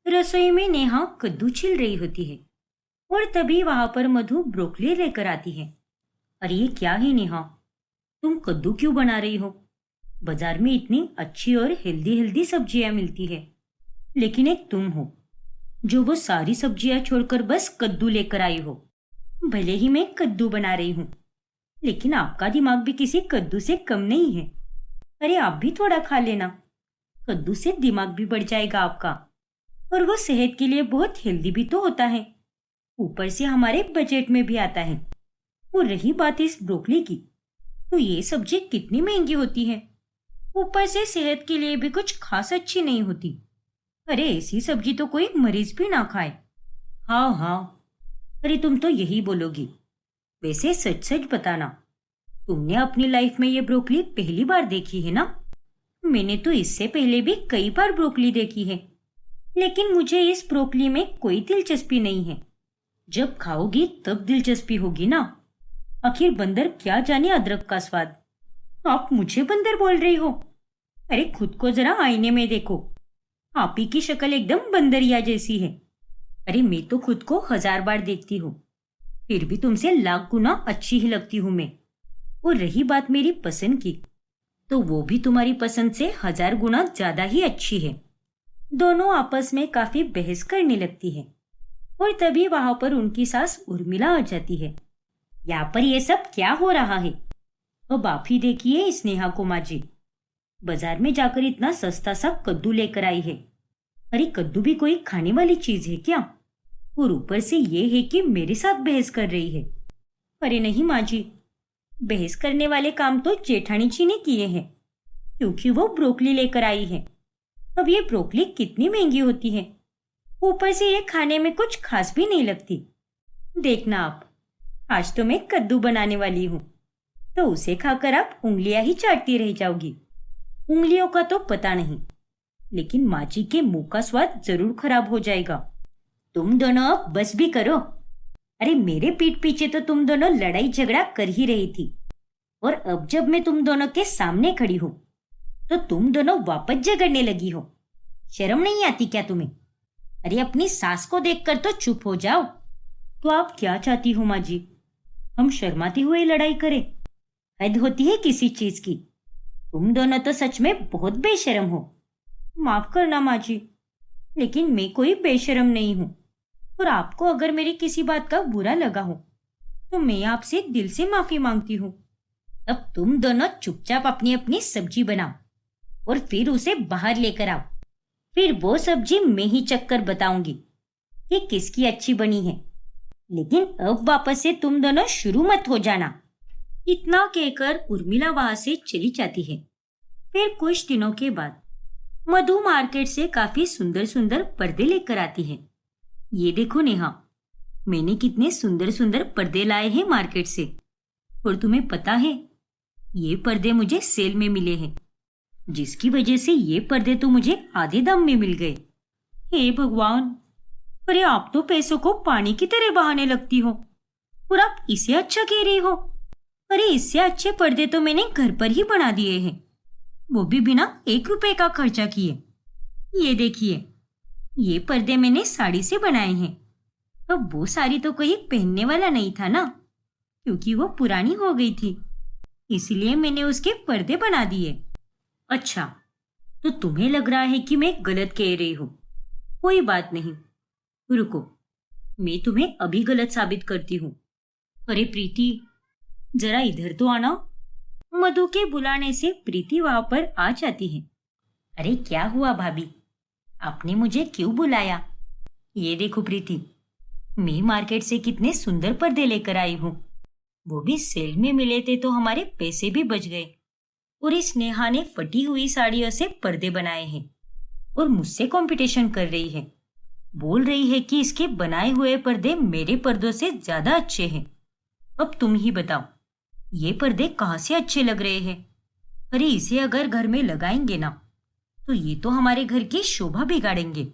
रसोई में नेहा कद्दू छिल रही होती है और तभी वहां पर मधु ब्रोकली लेकर आती है। अरे ये क्या है नेहा, तुम कद्दू क्यों बना रही हो? बाजार में इतनी अच्छी और हेल्दी हेल्दी सब्जियां मिलती है, लेकिन एक तुम हो जो वो सारी सब्जियां छोड़कर बस कद्दू लेकर आई हो। भले ही मैं कद्दू बना रही हूँ, लेकिन आपका दिमाग भी किसी कद्दू से कम नहीं है। अरे आप भी थोड़ा खा लेना, कद्दू से दिमाग भी बढ़ जाएगा आपका, और वो सेहत के लिए बहुत हेल्दी भी तो होता है। ऊपर से हमारे बजट में भी आता है। और रही बात इस ब्रोकली की, तो ये सब्जी कितनी महंगी होती है, ऊपर से सेहत के लिए भी कुछ खास अच्छी नहीं होती। अरे ऐसी सब्जी तो कोई मरीज भी ना खाए। हाँ हाँ, अरे तुम तो यही बोलोगी। वैसे सच सच बताना, तुमने अपनी लाइफ में ये ब्रोकली पहली बार देखी है ना? मैंने तो इससे पहले भी कई बार ब्रोकली देखी है, लेकिन मुझे इस ब्रोकली में कोई दिलचस्पी नहीं है। जब खाओगी तब दिलचस्पी होगी ना। आखिर बंदर क्या जाने अदरक का स्वाद। आप मुझे बंदर बोल रही हो? अरे खुद को जरा आईने में देखो, आप ही की शक्ल एकदम बंदरिया जैसी है। अरे मैं तो खुद को 1000 बार देखती हूँ, फिर भी तुमसे लाख गुना अच्छी ही लगती हूँ मैं। और रही बात मेरी पसंद की, तो वो भी तुम्हारी पसंद से 1000 गुना ज्यादा ही अच्छी है। दोनों आपस में काफी बहस करने लगती है, और तभी वहां पर उनकी सास उर्मिला आ जाती है। यहाँ पर ये सब क्या हो रहा है? अब आप ही देखिए स्नेहा को माँ जी, बाजार में जाकर इतना सस्ता सा कद्दू लेकर आई है। अरे कद्दू भी कोई खाने वाली चीज है क्या? और ऊपर से ये है कि मेरे साथ बहस कर रही है। अरे नहीं माँ जी, बहस करने वाले काम तो जेठानी जी ने किए हैं, क्योंकि वो ब्रोकली लेकर आई है। अब ये ब्रोकली कितनी महंगी होती है, ऊपर से ये खाने में कुछ खास भी नहीं लगती। देखना आप, आज तो मैं कद्दू बनाने वाली हूँ, तो उसे खाकर आप उंगलियां ही चाटती रह जाओगी। उंगलियों का तो पता नहीं, लेकिन माँ जी के मुंह का स्वाद जरूर खराब हो जाएगा। तुम दोनों अब बस भी करो। अरे मेरे पीठ पीछे तो तुम दोनों लड़ाई झगड़ा कर ही रही थी, और अब जब मैं तुम दोनों के सामने खड़ी हूँ, तो तुम दोनों वापस झगड़ने लगी हो। शर्म नहीं आती क्या तुम्हें? अरे अपनी सास को देखकर तो चुप हो जाओ। तो आप क्या चाहती हो माँ जी, हम शर्माते हुए लड़ाई करें? हद होती है किसी चीज की। तुम दोनों तो सच में बहुत बेशर्म हो। माफ करना माँ जी, लेकिन मैं कोई बेशर्म नहीं हूँ, और आपको अगर मेरी किसी बात का बुरा लगा हो, तो मैं आपसे दिल से माफी मांगती हूँ। अब तुम दोनों चुपचाप अपनी अपनी सब्जी बनाओ, और फिर उसे बाहर लेकर आओ। फिर वो सब्जी मैं ही चखकर बताऊंगी कि किसकी अच्छी बनी है। लेकिन अब वापस से तुम दोनों शुरू मत हो जाना। इतना कहकर उर्मिला वहां से चली जाती है। फिर कुछ दिनों के बाद मधु मार्केट से काफी सुंदर सुंदर पर्दे लेकर आती है। ये देखो नेहा, मैंने कितने सुंदर सुंदर पर्दे लाए हैं मार्केट से। और तुम्हें पता है, ये पर्दे मुझे सेल में मिले हैं, जिसकी वजह से ये पर्दे तो मुझे आधे दाम में मिल गए। हे भगवान, अरे आप तो पैसों को पानी की तरह बहाने लगती हो, और आप इसे अच्छा कह रही हो। अरे इससे अच्छे पर्दे तो मैंने घर पर ही बना दिए हैं, वो भी बिना 1 रुपए का खर्चा किए। ये देखिए, ये पर्दे मैंने साड़ी से बनाए हैं। अब वो साड़ी तो कोई पहनने वाला नहीं था ना, क्योंकि वो पुरानी हो गई थी, इसलिए मैंने उसके पर्दे बना दिए। अच्छा, तो तुम्हें लग रहा है कि मैं गलत कह रही हूँ। कोई बात नहीं, रुको, मैं तुम्हें अभी गलत साबित करती हूँ। अरे प्रीति, जरा इधर तो आना। मधु के बुलाने से प्रीति वहां पर आ जाती है। अरे क्या हुआ भाभी, आपने मुझे क्यों बुलाया? ये देखो प्रीति, मैं मार्केट से कितने सुंदर पर्दे लेकर आई हूँ। वो भी सेल में मिले थे, तो हमारे पैसे भी बच गए। और इस नेहा ने फटी हुई साड़ियों से पर्दे बनाए हैं, और मुझसे कंपटीशन कर रही है। बोल रही है कि इसके बनाए हुए पर्दे मेरे पर्दों से ज्यादा अच्छे हैं। अब तुम ही बताओ, ये पर्दे कहाँ से अच्छे लग रहे हैं? अरे इसे अगर घर में लगाएंगे ना, तो ये तो हमारे घर की शोभा बिगाड़ेंगे।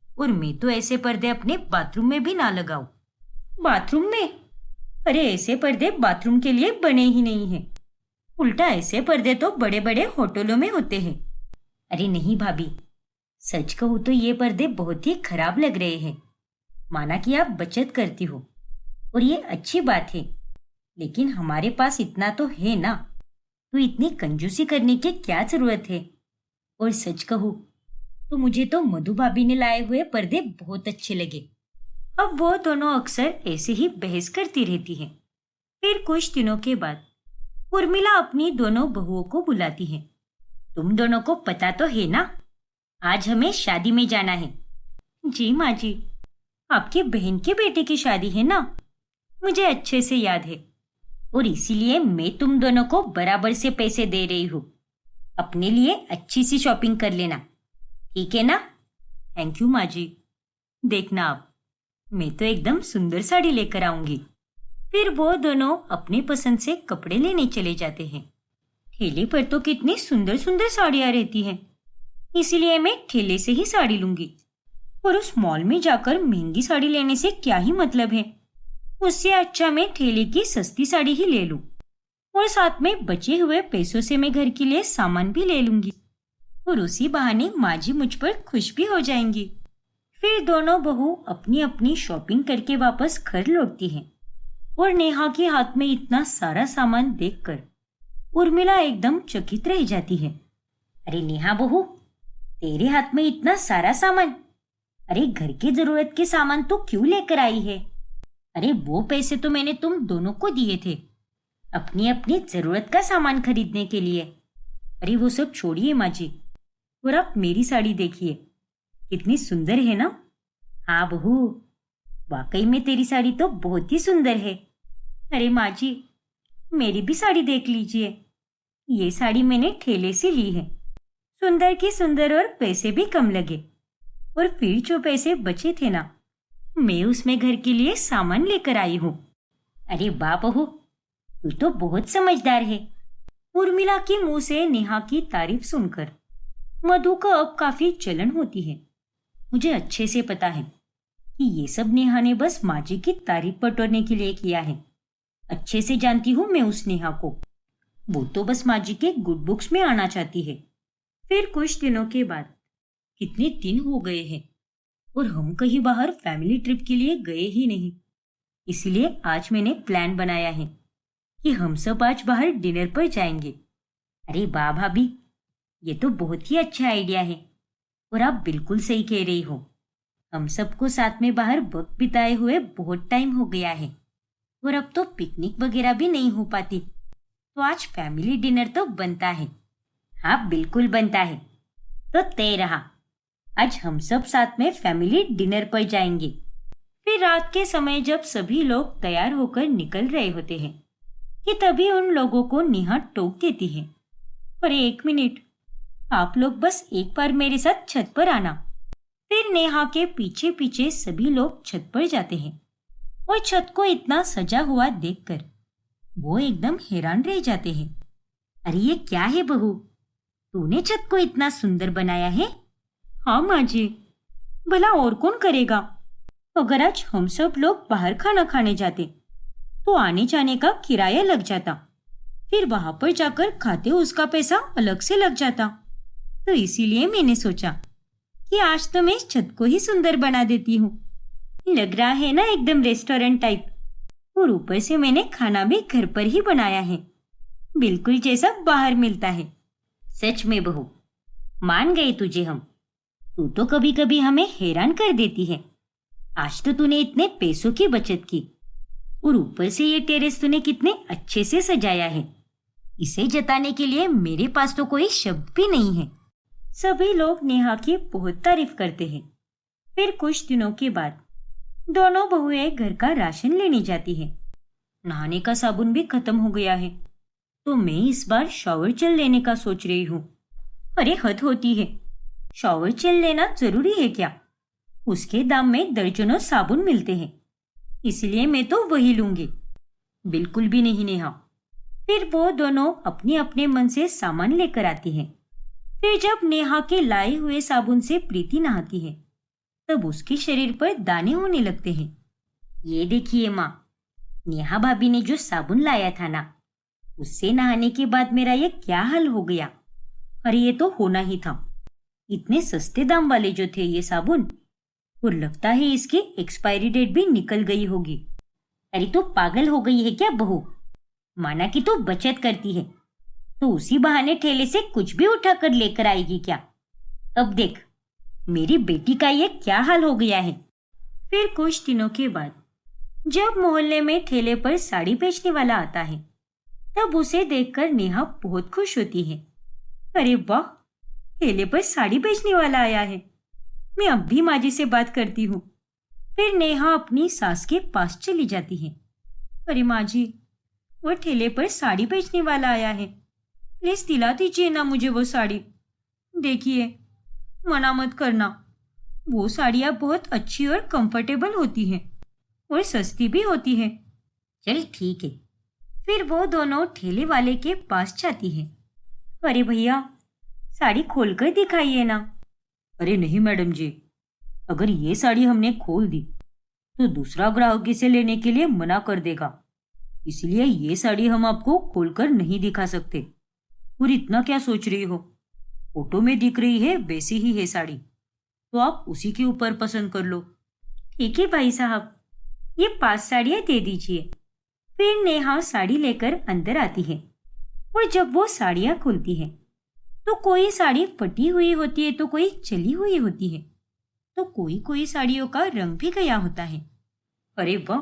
और मैं तो ऐसे पर्दे अपने बाथरूम में भी ना लगाऊं। बाथरूम में? अरे ऐसे पर्दे बाथरूम के लिए बने ही नहीं हैं। उल्टा ऐसे पर्दे तो बड़े बड़े होटलों में होते हैं। अरे नहीं भाभी, सच कहूँ तो ये पर्दे बहुत ही खराब लग रहे हैं। माना कि आप बचत करती हो और ये अच्छी बात है, लेकिन हमारे पास इतना तो है ना, तो इतनी कंजूसी करने की क्या जरूरत है। और सच कहूँ तो मुझे तो मधु भाभी ने लाए हुए पर्दे बहुत अच्छे लगे। अब वो दोनों अक्सर ऐसे ही बहस करती रहती हैं। फिर कुछ दिनों के बाद उर्मिला अपनी दोनों बहुओं को बुलाती है। तुम दोनों को पता तो है ना, आज हमें शादी में जाना है। जी माँ जी, आपकी बहन के बेटे की शादी है ना, मुझे अच्छे से याद है। और इसीलिए मैं तुम दोनों को बराबर से पैसे दे रही हूँ। अपने लिए अच्छी सी शॉपिंग कर लेना, ठीक है ना? थैंक यू माँ जी। देखना आप, मैं तो एकदम सुंदर साड़ी लेकर आऊंगी। फिर वो दोनों अपने पसंद से कपड़े लेने चले जाते हैं। ठेले पर तो कितनी सुंदर सुंदर साड़ियाँ रहती हैं, इसीलिए मैं ठेले से ही साड़ी लूंगी। और उस मॉल में जाकर महंगी साड़ी लेने से क्या ही मतलब है। उससे अच्छा मैं ठेले की सस्ती साड़ी ही ले लूं और साथ में बचे हुए पैसों से मैं घर के लिए सामान भी ले लूंगी और उसी बहाने माँ जी मुझ पर खुश भी हो जाएंगी। फिर दोनों बहू अपनी अपनी शॉपिंग करके वापस घर लौटती हैं और नेहा के हाथ में इतना सारा सामान देखकर उर्मिला एकदम चकित रह जाती है। अरे नेहा बहू, तेरे हाथ में इतना सारा सामान? अरे घर की जरूरत के सामान तो क्यों लेकर आई है? अरे वो पैसे तो मैंने तुम दोनों को दिए थे अपनी अपनी जरूरत का सामान खरीदने के लिए। अरे वो सब छोड़िए माँ जी, और आप मेरी साड़ी देखिए, कितनी सुंदर है ना? हाँ बहू, वाकई में तेरी साड़ी तो बहुत ही सुंदर है। अरे माँ जी, मेरी भी साड़ी देख लीजिए, ये साड़ी मैंने ठेले से ली है। सुंदर की सुंदर और पैसे भी कम लगे। और फिर जो पैसे बचे थे ना, मैं उसमें घर के लिए सामान लेकर आई हूँ। अरे वाह बहू, तू तो बहुत समझदार है। उर्मिला के मुंह से नेहा की तारीफ सुनकर मधु को अब काफी जलन होती है। मुझे अच्छे से पता है कि ये सब नेहा ने बस माँ जी की तारीफ बटोरने के लिए किया है। अच्छे से जानती हूँ मैं उस नेहा को, वो तो बस माँ जी के गुड बुक्स में आना चाहती है। फिर कुछ दिनों के बाद, कितने दिन हो गए हैं और हम कहीं बाहर फैमिली ट्रिप के लिए गए ही नहीं। इसलिए आज मैंने प्लान बनाया है कि हम सब आज बाहर डिनर पर जाएंगे। अरे वाह भाभी, ये तो बहुत ही अच्छा आइडिया है और आप बिल्कुल सही कह रही हो। हम सबको साथ में बाहर वक्त बिताए हुए बहुत टाइम हो गया है और अब तो पिकनिक वगैरह भी नहीं हो पाती, तो आज फैमिली डिनर तो बनता है। हाँ बिल्कुल बनता है, तो तय रहा, आज हम सब साथ में फैमिली डिनर पर जाएंगे। फिर रात के समय जब सभी लोग तैयार होकर निकल रहे होते हैं कि तभी उन लोगों को नेहा टोक देती है। अरे एक मिनट, आप लोग बस एक बार मेरे साथ छत पर आना। फिर नेहा के पीछे पीछे सभी लोग छत पर जाते हैं और छत को इतना सजा हुआ देखकर वो एकदम हैरान रह जाते हैं। अरे ये क्या है बहू, तूने छत को इतना सुंदर बनाया है? हाँ माँ जी, भला और कौन करेगा? अगर आज हम सब लोग बाहर खाना खाने जाते तो आने जाने का किराया लग जाता, फिर वहां पर जाकर खाते उसका पैसा अलग से लग जाता। तो इसीलिए मैंने सोचा कि आज तो मैं इस छत को ही सुंदर बना देती हूँ। लग रहा है ना एकदम रेस्टोरेंट टाइप, और ऊपर से मैंने खाना भी घर पर ही बनाया है, बिल्कुल जैसा बाहर मिलता है। सच में बहू, मान गए तुझे हम। तू तो कभी कभी हमें हैरान कर देती है। आज तो तूने इतने पैसों की बचत की और ऊपर से ये टेरेस तूने कितने अच्छे से सजाया है। इसे जताने के लिए मेरे पास तो कोई शब्द भी नहीं है। सभी लोग नेहा की बहुत तारीफ करते हैं। फिर कुछ दिनों के बाद दोनों बहुएं घर का राशन लेने जाती हैं। नहाने का साबुन भी खत्म हो गया है, तो मैं इस बार शॉवर जेल लेने का सोच रही हूँ। अरे हद होती है, शॉवर जेल लेना जरूरी है क्या? उसके दाम में दर्जनों साबुन मिलते हैं, इसलिए मैं तो वही लूंगी। बिल्कुल भी नहीं नेहा। फिर वो दोनों अपने अपने मन से सामान लेकर आती हैं। फिर जब नेहा के लाए हुए साबुन से प्रीति नहाती है, तब उसके शरीर पर दाने होने लगते हैं। ये देखिए माँ, नेहा भाभी ने जो साबुन लाया था ना, उससे नहाने के बाद मेरा ये क्या हाल हो गया। अरे ये तो होना ही था, इतने सस्ते दाम वाले जो थे ये साबुन, और लगता है इसकी एक्सपायरी डेट भी निकल गई होगी। अरे तू पागल हो गई है क्या बहू? माना कि तू बचत करती है, तो उसी बहाने ठेले से कुछ भी उठाकर लेकर आएगी क्या? अब देख मेरी बेटी का ये क्या हाल हो गया है। फिर कुछ दिनों के बाद जब मोहल्ले में ठेले पर साड़ी बेचने वाला आता है, तब उसे देखकर नेहा बहुत खुश होती है। अरे वाह, ठेले पर साड़ी बेचने वाला आया है, मैं अब भी माँ जी से बात करती हूँ। फिर नेहा अपनी सास के पास चली जाती है। अरे माँ जी, वो ठेले पर साड़ी बेचने वाला आया है, प्लीज दिला दीजिए ना मुझे वो साड़ी। देखिए, मना मत करना, वो साड़ियाँ बहुत अच्छी और कंफर्टेबल होती हैं और सस्ती भी होती है। चल ठीक है। फिर वो दोनों ठेले वाले के पास जाती है। अरे भैया, साड़ी खोलकर दिखाइए ना। अरे नहीं मैडम जी, अगर ये साड़ी हमने खोल दी तो दूसरा ग्राहक इसे लेने के लिए मना कर देगा, इसलिए ये साड़ी हम आपको खोलकर नहीं दिखा सकते। और इतना क्या सोच रही हो, फोटो में दिख रही है वैसी ही है साड़ी, तो आप उसी के ऊपर पसंद कर लो। ठीक है भाई साहब, ये 5 साड़ियाँ दे दीजिए। फिर नेहा साड़ी लेकर अंदर आती है, और जब वो साड़ियाँ खुलती है तो कोई साड़ी फटी हुई होती है, तो कोई चली हुई होती है, तो कोई कोई साड़ियों का रंग भी गया होता है। अरे वाह,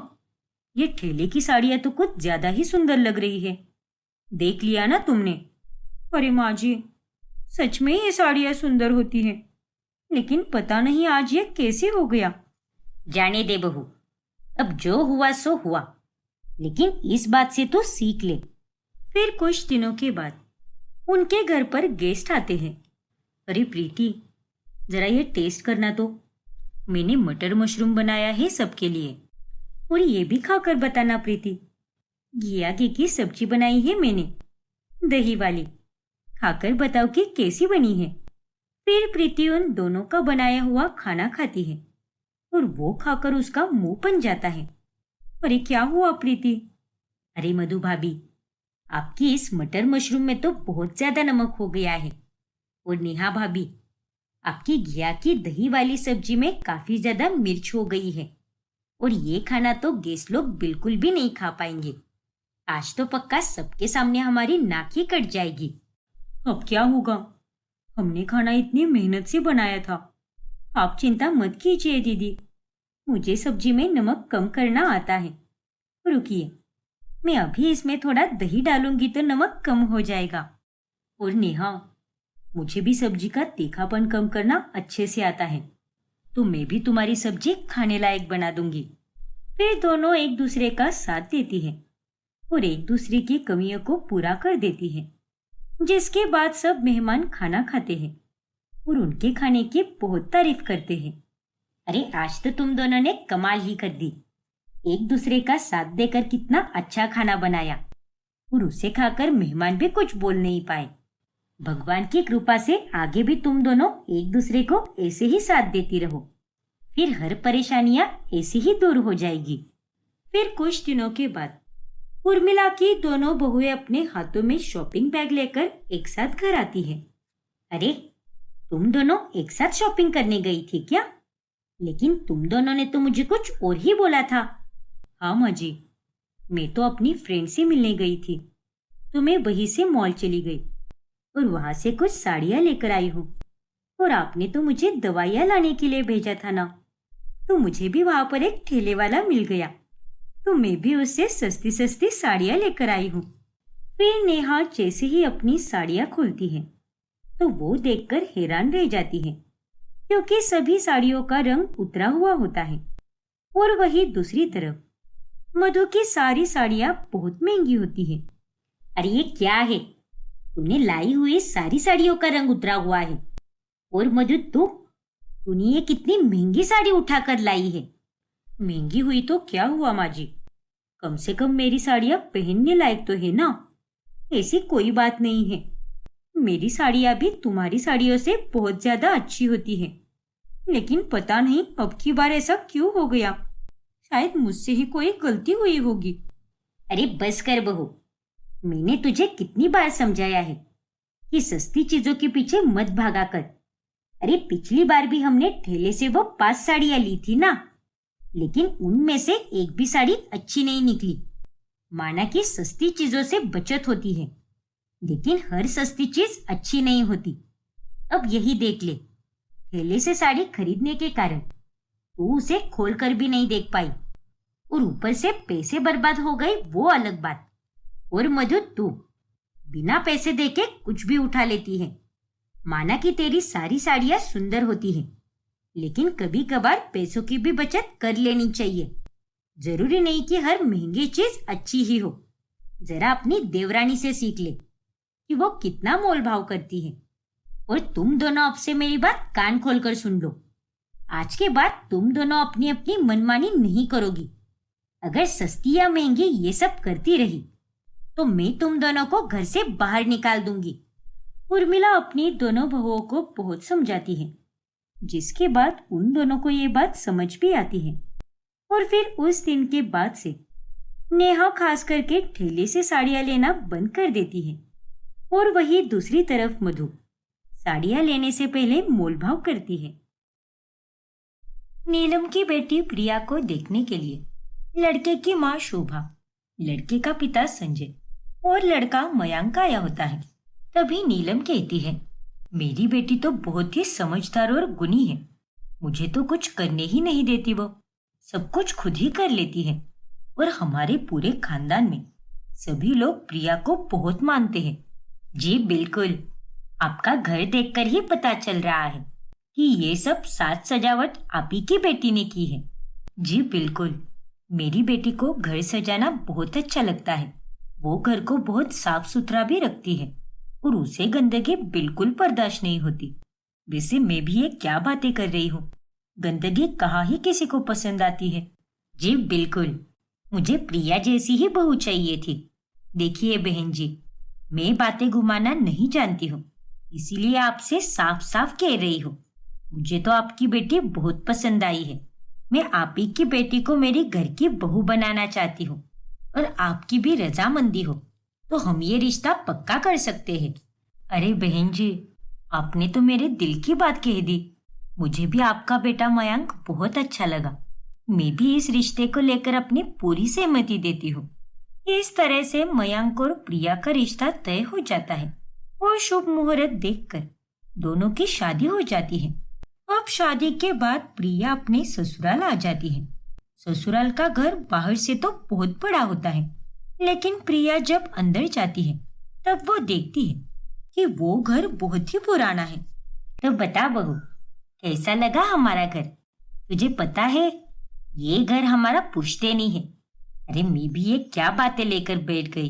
ये ठेले की साड़ियाँ तो कुछ ज्यादा ही सुंदर लग रही है। देख लिया ना तुमने? अरे माँ जी, सच में ये साड़ियाँ सुंदर होती हैं, लेकिन पता नहीं आज ये कैसे हो गया। जाने दे बहू, अब जो हुआ सो हुआ, लेकिन इस बात से तो सीख ले। फिर कुछ दिनों के बाद उनके घर पर गेस्ट आते हैं। अरे प्रीति, जरा ये टेस्ट करना तो, मैंने मटर मशरूम बनाया है सबके लिए, और ये भी खाकर बताना प्रीति। घिया घी की सब्जी बनाई है मैंने, दही वाली, खाकर बताओ कि कैसी बनी है। फिर प्रीति उन दोनों का बनाया हुआ खाना खाती है, और वो खाकर उसका मुंह बन जाता है। अरे क्या हुआ प्रीति? अरे मधु भाभी, आपकी इस मटर मशरूम में तो बहुत ज्यादा नमक हो गया है। और नेहा भाभी, आपकी घिया की दही वाली सब्जी में काफी ज्यादा मिर्च हो गई है, और ये खाना तो गेस्ट लोग बिल्कुल भी नहीं खा पाएंगे। आज तो पक्का सबके सामने हमारी नाक ही कट जाएगी। अब क्या होगा, हमने खाना इतनी मेहनत से बनाया था। आप चिंता मत कीजिए दीदी, मुझे सब्जी में नमक कम करना आता है। रुकिए, मैं अभी इसमें थोड़ा दही डालूंगी तो नमक कम हो जाएगा। और नेहा, मुझे भी सब्जी का तीखापन कम करना अच्छे से आता है, तो मैं भी तुम्हारी सब्जी खाने लायक बना दूंगी। फिर दोनों एक दूसरे का साथ देती हैं और एक दूसरे की कमियों को पूरा कर देती हैं। जिसके बाद सब मेहमान खाना खाते हैं और उनके खाने की बहुत तारीफ करते हैं। अरे आज तो तुम दोनों ने कमाल ही कर दी, एक दूसरे का साथ देकर कितना अच्छा खाना बनाया, और उसे खाकर मेहमान भी कुछ बोल नहीं पाए। भगवान की कृपा से आगे भी तुम दोनों एक दूसरे को ऐसे ही साथ देती रहो, फिर हर परेशानियां ऐसे ही दूर हो जाएगी। फिर कुछ दिनों के बाद उर्मिला की दोनों बहुएं अपने हाथों में शॉपिंग बैग लेकर एक साथ घर आती है। अरे तुम दोनों एक साथ शॉपिंग करने गई थी क्या? लेकिन तुम दोनों ने तो मुझे कुछ और ही बोला था। हाँ माँ जी, मैं तो अपनी फ्रेंड से मिलने गई थी, तो मैं वहीं से मॉल चली गई और वहां से कुछ साड़ियाँ लेकर आई हूँ। और आपने तो मुझे दवाइयाँ लाने के लिए भेजा था ना, तो मुझे भी वहां पर एक ठेले वाला मिल गया, तो मैं भी उससे सस्ती सस्ती साड़ियाँ लेकर आई हूँ। फिर नेहा जैसे ही अपनी साड़ियाँ खोलती है तो वो देखकर हैरान रह जाती है, क्योंकि सभी साड़ियों का रंग उतरा हुआ होता है। और वही दूसरी तरफ मधु की सारी साड़ियाँ बहुत महंगी होती है। अरे ये क्या है, तूने लाई हुई सारी साड़ियों का रंग उतरा हुआ है। और मधु तूने ये कितनी महंगी साड़ी उठाकर लाई है। महंगी हुई तो क्या हुआ माँ जी, कम से कम मेरी साड़ियाँ पहनने लायक तो है ना। ऐसी कोई बात नहीं है, मेरी साड़ियाँ भी तुम्हारी साड़ियों से बहुत ज्यादा अच्छी होती है। लेकिन पता नहीं अब की बार ऐसा क्यों हो गया, शायद मुझसे ही कोई गलती हुई होगी। अरे बस कर बहू, मैंने तुझे कितनी बार समझाया है कि सस्ती चीजों के पीछे मत भागा कर। अरे पिछली बार भी हमने ठेले से वो 5 साड़ियां ली थी ना, लेकिन उनमें से एक भी साड़ी अच्छी नहीं निकली। माना कि सस्ती चीजों से बचत होती है, लेकिन हर सस्ती चीज अच्छी नहीं होती। अब यही देख ले, ठेले से साड़ी खरीदने के कारण तू उसे खोल कर भी नहीं देख पाई, और ऊपर से पैसे बर्बाद हो गए वो अलग बात। और मधु, तू बिना पैसे देके कुछ भी उठा लेती है। माना कि तेरी सारी साड़ियां सुंदर होती हैं, लेकिन कभी कभार पैसों की भी बचत कर लेनी चाहिए। जरूरी नहीं कि हर महंगी चीज अच्छी ही हो। जरा अपनी देवरानी से सीख ले कि वो कितना मोल भाव करती है। और तुम दोनों अब से मेरी बात कान खोलकर सुन लो। आज के बाद तुम दोनों अपनी अपनी मनमानी नहीं करोगी। अगर सस्ती या महंगी ये सब करती रही तो मैं तुम दोनों को घर से बाहर निकाल दूंगी। उर्मिला अपनी दोनों बहुओं को बहुत समझाती है, जिसके बाद उन दोनों को ये बात समझ भी आती है। और फिर उस दिन के बाद से नेहा खास करके ठेले से साड़ियां लेना बंद कर देती है, और वही दूसरी तरफ मधु साड़ियां लेने से पहले मोलभाव करती है। नीलम की बेटी प्रिया को देखने के लिए लड़के की माँ शोभा, लड़के का पिता संजय और लड़का मयांक आया होता है। तभी नीलम कहती है, मेरी बेटी तो बहुत ही समझदार और गुणी है। मुझे तो कुछ करने ही नहीं देती, वो सब कुछ खुद ही कर लेती है। और हमारे पूरे खानदान में सभी लोग प्रिया को बहुत मानते हैं। जी बिल्कुल, आपका घर देखकर ही पता चल रहा है कि ये सब साज सजावट आप ही की बेटी ने की है। जी बिल्कुल, मेरी बेटी को घर सजाना बहुत अच्छा लगता है। वो घर को बहुत साफ सुथरा भी रखती है और उसे गंदगी बिल्कुल बर्दाश्त नहीं होती। वैसे मैं भी ये क्या बातें कर रही हूँ, गंदगी कहाँ ही किसी को पसंद आती है। जी बिल्कुल, मुझे प्रिया जैसी ही बहू चाहिए थी। देखिए बहन जी, मैं बातें घुमाना नहीं जानती हूँ, इसीलिए आपसे साफ साफ कह रही हूँ। मुझे तो आपकी बेटी बहुत पसंद आई है। मैं आप ही की बेटी को मेरी घर की बहू बनाना चाहती हूँ, और आपकी भी रजामंदी हो तो हम ये रिश्ता पक्का कर सकते हैं। अरे बहन जी, आपने तो मेरे दिल की बात कह दी। मुझे भी आपका बेटा मयांक बहुत अच्छा लगा। मैं भी इस रिश्ते को लेकर अपनी पूरी सहमति देती हूँ। इस तरह से मयांक और प्रिया का रिश्ता तय हो जाता है और शुभ मुहूर्त देखकर दोनों की शादी हो जाती है। अब शादी के बाद प्रिया अपने ससुराल आ जाती है। ससुराल का घर बाहर से तो बहुत बड़ा होता है, लेकिन प्रिया जब अंदर जाती है तब वो देखती है कि वो घर बहुत ही पुराना है। तो बता बहू, कैसा लगा हमारा घर? तुझे पता है ये घर हमारा पुश्तैनी है। अरे मैं भी ये क्या बातें लेकर बैठ गई।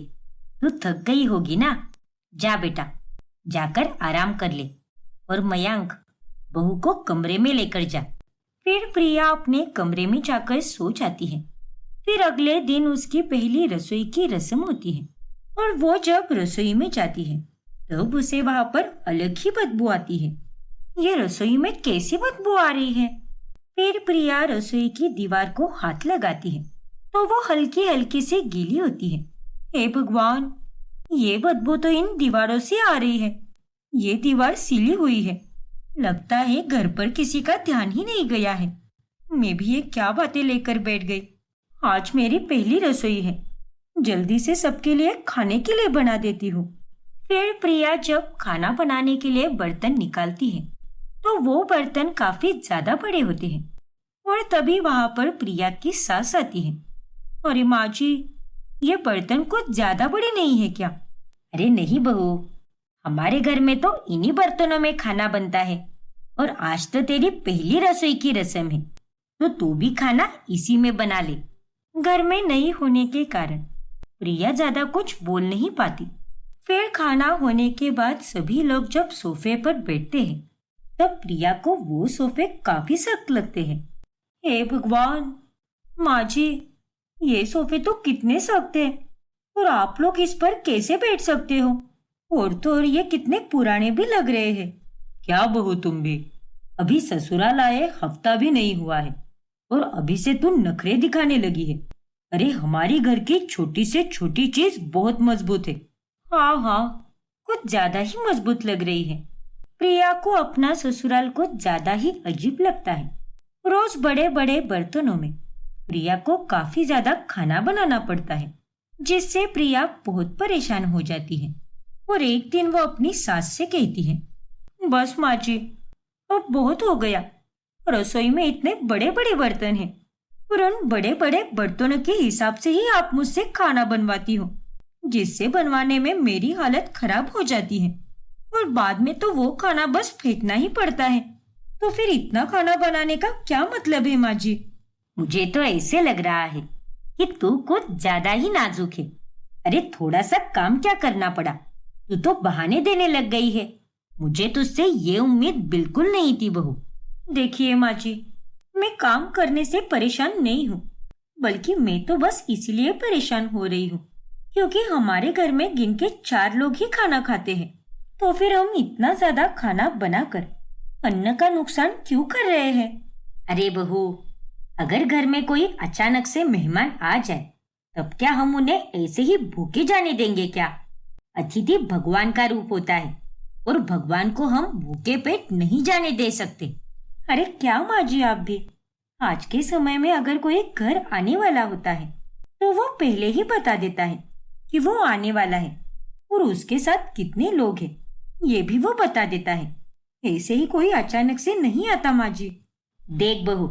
तू थक गई होगी ना, जा बेटा, जाकर आराम कर ले। और मयांक, बहू को कमरे में लेकर जा। फिर प्रिया अपने कमरे में जाकर सो जाती है। फिर अगले दिन उसकी पहली रसोई की रस्म होती है, और वो जब रसोई में जाती है तब उसे वहां पर अलग ही बदबू आती है। ये रसोई में कैसी बदबू आ रही है? फिर प्रिया रसोई की दीवार को हाथ लगाती है तो वो हल्की हल्की से गीली होती है। हे भगवान, ये बदबू तो इन दीवारों से आ रही है। ये दीवार सीली हुई है। लगता है घर पर किसी का ध्यान ही नहीं गया है। मैं भी ये क्या बातें लेकर बैठ गई। आज मेरी पहली रसोई है, जल्दी से सबके लिए खाने के लिए बना देती हूँ। फिर प्रिया जब खाना बनाने के लिए बर्तन निकालती है तो वो बर्तन काफी ज्यादा बड़े होते हैं, और तभी वहां पर प्रिया की सास आती है। अरे माँ जी, ये बर्तन कुछ ज्यादा बड़े नहीं है क्या? अरे नहीं बहू, हमारे घर में तो इन्हीं बर्तनों में खाना बनता है, और आज तो तेरी पहली रसोई की रस्म है, तो तू भी खाना इसी में बना ले। घर में नई होने के कारण प्रिया ज्यादा कुछ बोल नहीं पाती। फिर खाना होने के बाद सभी लोग जब सोफे पर बैठते हैं तब प्रिया को वो सोफे काफी सख्त लगते हैं। हे भगवान, माँ जी, ये सोफे तो कितने सख्त हैं, और आप लोग इस पर कैसे बैठ सकते हो? और तो और ये कितने पुराने भी लग रहे हैं। क्या बहू, तुम भी अभी ससुराल आए हफ्ता भी नहीं हुआ है और अभी से तू नखरे दिखाने लगी है। अरे हमारी घर की छोटी से छोटी चीज बहुत मजबूत है। हाँ हाँ, कुछ ज्यादा ही मजबूत लग रही है। प्रिया को अपना ससुराल को ज्यादा ही अजीब लगता है। रोज बड़े बड़े बर्तनों में प्रिया को काफी ज्यादा खाना बनाना पड़ता है, जिससे प्रिया बहुत परेशान हो जाती है। और एक दिन वो अपनी सास से कहती है, बस माँ जी, अब बहुत हो गया। रसोई में इतने बड़े बड़े बर्तन हैं और उन बड़े बड़े बर्तनों के हिसाब से ही आप मुझसे खाना बनवाती हो, जिससे बनवाने में मेरी हालत खराब हो जाती है और बाद में तो वो खाना बस फेंकना ही पड़ता है। तो फिर इतना खाना बनाने का क्या मतलब है माँ जी? मुझे तो ऐसे लग रहा है कि तू कुछ ज्यादा ही नाजुक है। अरे थोड़ा सा काम क्या करना पड़ा, तू तो बहाने देने लग गई है। मुझे तुझसे ये उम्मीद बिल्कुल नहीं थी बहू। देखिए माँ जी, मैं काम करने से परेशान नहीं हूँ, बल्कि मैं तो बस इसीलिए परेशान हो रही हूँ क्योंकि हमारे घर में गिन के 4 लोग ही खाना खाते हैं। तो फिर हम इतना ज्यादा खाना बनाकर अन्न का नुकसान क्यों कर रहे हैं? अरे बहू, अगर घर में कोई अचानक से मेहमान आ जाए तब क्या हम उन्हें ऐसे ही भूखे जाने देंगे क्या? अतिथि भगवान का रूप होता है और भगवान को हम भूखे पेट नहीं जाने दे सकते। अरे क्या माँ जी, आप भी आज के समय में अगर कोई घर आने वाला होता है तो वो पहले ही बता देता है कि वो आने वाला है और उसके साथ कितने लोग हैं, ये भी वो बता देता है। ऐसे ही कोई अचानक से नहीं आता माँ जी। देख बहू,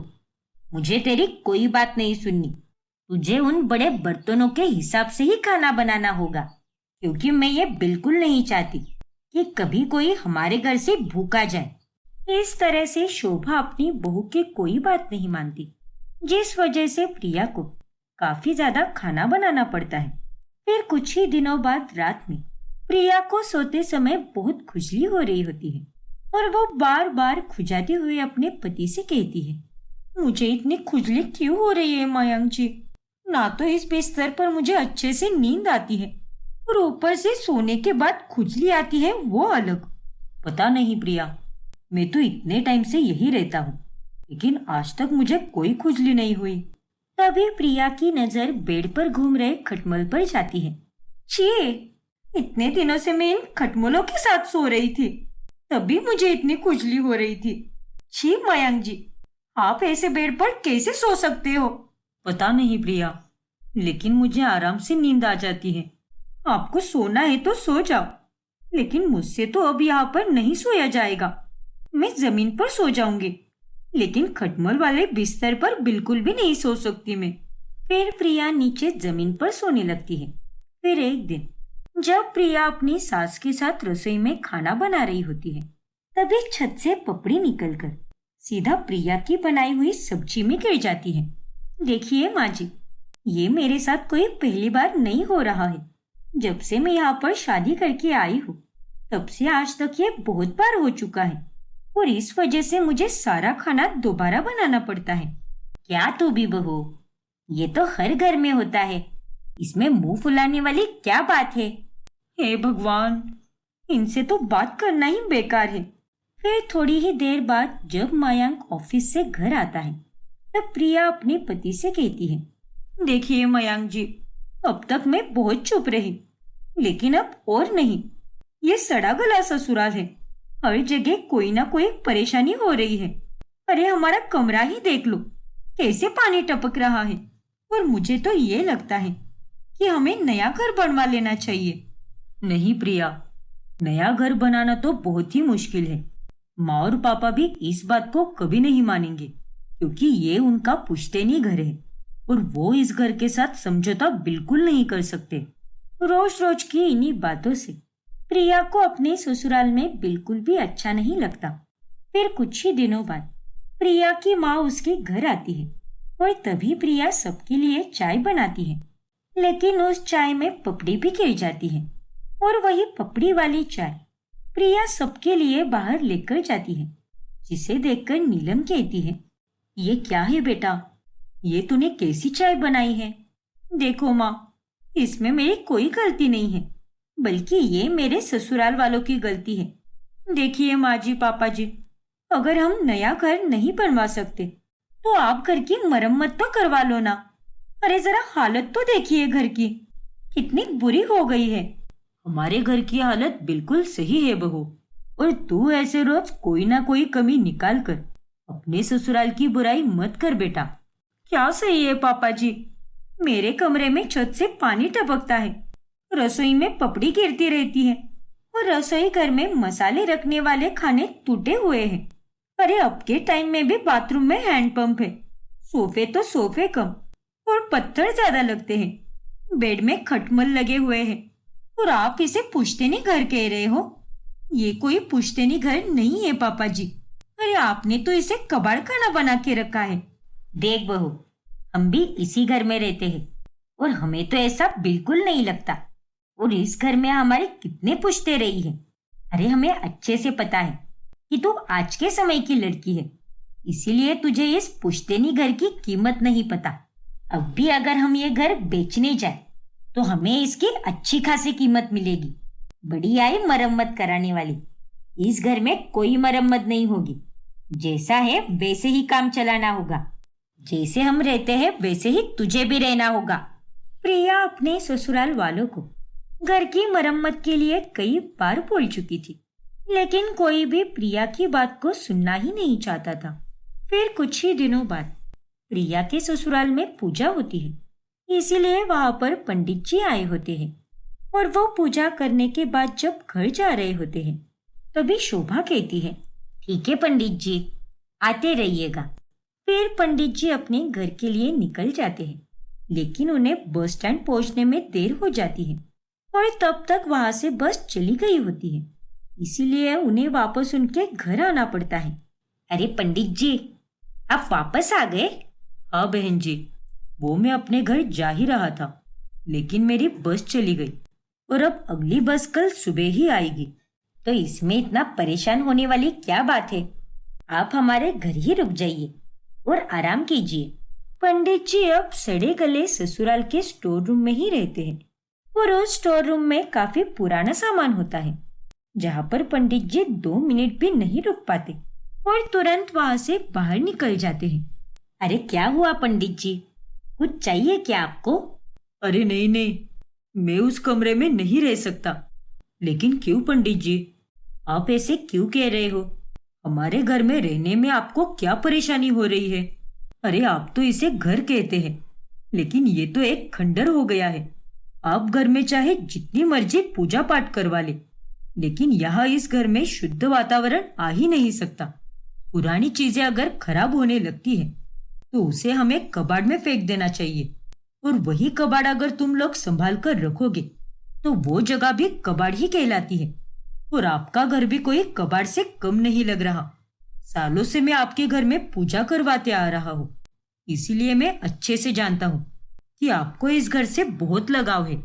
मुझे तेरी कोई बात नहीं सुननी। तुझे उन बड़े बर्तनों के हिसाब से ही खाना बनाना होगा, क्योंकि मैं ये बिल्कुल नहीं चाहती कि कभी कोई हमारे घर से भूखा जाए। इस तरह से शोभा अपनी बहू की कोई बात नहीं मानती, जिस वजह से प्रिया को काफी ज्यादा खाना बनाना पड़ता है। फिर कुछ ही दिनों बाद रात में प्रिया को सोते समय बहुत खुजली हो रही होती है और वो बार बार खुजाती हुई अपने पति से कहती है, मुझे इतनी खुजली क्यों हो रही है मयंक जी? ना तो इस बिस्तर पर मुझे अच्छे से नींद आती है और ऊपर से सोने के बाद खुजली आती है, वो अलग। पता नहीं प्रिया, मैं तो इतने टाइम से यही रहता हूँ, लेकिन आज तक मुझे कोई खुजली नहीं हुई। तभी प्रिया की नजर बेड पर घूम रहे खटमल पर जाती है। छी, इतने दिनों से मैं इन खटमलों के साथ सो रही थी, तभी मुझे इतनी खुजली हो रही थी। छी मयंक जी, आप ऐसे बेड पर कैसे सो सकते हो? पता नहीं प्रिया, लेकिन मुझे आराम से नींद आ जाती है। आपको सोना है तो सो जाओ, लेकिन मुझसे तो अब यहाँ पर नहीं सोया जाएगा। मैं जमीन पर सो जाऊंगी, लेकिन खटमल वाले बिस्तर पर बिल्कुल भी नहीं सो सकती मैं। फिर प्रिया नीचे जमीन पर सोने लगती है। फिर एक दिन जब प्रिया अपनी सास के साथ रसोई में खाना बना रही होती है, तभी छत से पपड़ी निकलकर सीधा प्रिया की बनाई हुई सब्जी में गिर जाती है। देखिए माँ जी, ये मेरे साथ कोई पहली बार नहीं हो रहा है। जब से मैं यहाँ पर शादी करके आई हूँ, तब से आज तक ये बहुत बार हो चुका है और इस वजह से मुझे सारा खाना दोबारा बनाना पड़ता है। क्या तू भी बहू, ये तो हर घर में होता है, इसमें मुंह फुलाने वाली क्या बात है? हे भगवान, इनसे तो बात करना ही बेकार है। फिर थोड़ी ही देर बाद जब मयंक ऑफिस से घर आता है, तब प्रिया अपने पति से कहती है, देखिए मयंक जी, अब तक मैं बहुत चुप रही, लेकिन अब और नहीं। ये सड़ा गला ससुराल है, हर जगह कोई ना कोई परेशानी हो रही है। अरे हमारा कमरा ही देख लो, कैसे पानी टपक रहा है। और मुझे तो ये लगता है कि हमें नया घर बनवा लेना चाहिए। नहीं प्रिया, नया घर बनाना तो बहुत ही मुश्किल है। माँ और पापा भी इस बात को कभी नहीं मानेंगे, क्योंकि ये उनका पुश्तैनी घर है और वो इस घर के साथ समझौता बिल्कुल नहीं कर सकते। रोज रोज की इन्हीं बातों से प्रिया को अपने ससुराल में बिल्कुल भी अच्छा नहीं लगता। फिर कुछ ही दिनों बाद प्रिया की माँ उसके घर आती है और तभी प्रिया सबके लिए चाय बनाती है, लेकिन उस चाय में पपड़ी भी गिर जाती है और वही पपड़ी वाली चाय प्रिया सबके लिए बाहर लेकर जाती है, जिसे देखकर नीलम कहती है, ये क्या है बेटा, ये तूने कैसी चाय बनाई है? देखो माँ, इसमें मेरी कोई गलती नहीं है, बल्कि ये मेरे ससुराल वालों की गलती है। देखिए माँ जी, पापा जी, अगर हम नया घर नहीं बनवा सकते तो आप घर की मरम्मत तो करवा लो ना। अरे जरा हालत तो देखिए घर की, कितनी बुरी हो गई है। हमारे घर की हालत बिल्कुल सही है बहू, और तू ऐसे रोज कोई ना कोई कमी निकाल कर अपने ससुराल की बुराई मत कर बेटा। क्या सही है पापा जी, मेरे कमरे में छत से पानी टपकता है, रसोई में पपड़ी गिरती रहती है और रसोई घर में मसाले रखने वाले खाने टूटे हुए हैं। अरे अब के टाइम में भी बाथरूम में हैंडपंप है, सोफे तो सोफे कम और पत्थर ज्यादा लगते हैं, बेड में खटमल लगे हुए हैं और आप इसे पुश्तैनी घर कह रहे हो। ये कोई पुश्तैनी घर नहीं है पापा जी। अरे आपने तो इसे कबाड़ खाना बना के रखा है। देख बहू, हम भी इसी घर में रहते हैं और हमें तो ऐसा बिल्कुल नहीं लगता। और इस घर में हमारे कितने पुश्ते रही है। अरे हमें अच्छे से पता है कि तू आज के समय की लड़की है, इसीलिए तुझे इस पुश्तैनी घर की कीमत नहीं पता। अब भी अगर हम ये घर बेचने जाए तो हमें इसकी अच्छी खासी कीमत मिलेगी। बड़ी आई मरम्मत कराने वाली। इस घर में कोई मरम्मत नहीं होगी, जैसा है वैसे ही काम चलाना होगा। जैसे हम रहते हैं वैसे ही तुझे भी रहना होगा। प्रिया अपने ससुराल वालों को घर की मरम्मत के लिए कई बार बोल चुकी थी, लेकिन कोई भी प्रिया की बात को सुनना ही नहीं चाहता था। फिर कुछ ही दिनों बाद प्रिया के ससुराल में पूजा होती है, इसीलिए वहां पर पंडित जी आए होते हैं। और वो पूजा करने के बाद जब घर जा रहे होते हैं तभी शोभा कहती है, ठीक है पंडित जी, आते रहिएगा। फिर पंडित जी अपने घर के लिए निकल जाते हैं, लेकिन उन्हें बस स्टैंड पहुंचने में देर हो जाती है और तब तक वहां से बस चली गई होती है, इसीलिए उन्हें वापस उनके घर आना पड़ता है। अरे पंडित जी, आप वापस आ गए? हाँ बहन जी, वो मैं अपने घर जा ही रहा था, लेकिन मेरी बस चली गई और अब अगली बस कल सुबह ही आएगी। तो इसमें इतना परेशान होने वाली क्या बात है? आप हमारे घर ही रुक जाइए और आराम कीजिए। पंडित जी अब सड़े गले ससुराल के स्टोर रूम में ही रहते हैं और उस स्टोर रूम में काफी पुराना सामान होता है, जहाँ पर पंडित जी 2 मिनट भी नहीं रुक पाते और तुरंत वहां से बाहर निकल जाते हैं। अरे क्या हुआ पंडित जी, कुछ चाहिए क्या आपको? अरे नहीं नहीं, मैं उस कमरे में नहीं रह सकता। लेकिन क्यों पंडित जी, आप ऐसे क्यों कह रहे हो? हमारे घर में रहने में आपको क्या परेशानी हो रही है? अरे आप तो इसे घर कहते हैं, लेकिन ये तो एक खंडर हो गया है। आप घर में चाहे जितनी मर्जी पूजा पाठ करवा ले, लेकिन यहाँ इस घर में शुद्ध वातावरण आ ही नहीं सकता। पुरानी चीजें अगर खराब होने लगती है तो उसे हमें कबाड़ में फेंक देना चाहिए, और वही कबाड़ अगर तुम लोग संभाल कर रखोगे तो वो जगह भी कबाड़ ही कहलाती है। और आपका घर भी कोई कबाड़ से कम नहीं लग रहा। सालों से मैं आपके घर में पूजा करवाते आ रहा हूँ, इसीलिए मैं अच्छे से जानता हूँ कि आपको इस घर से बहुत लगाव है,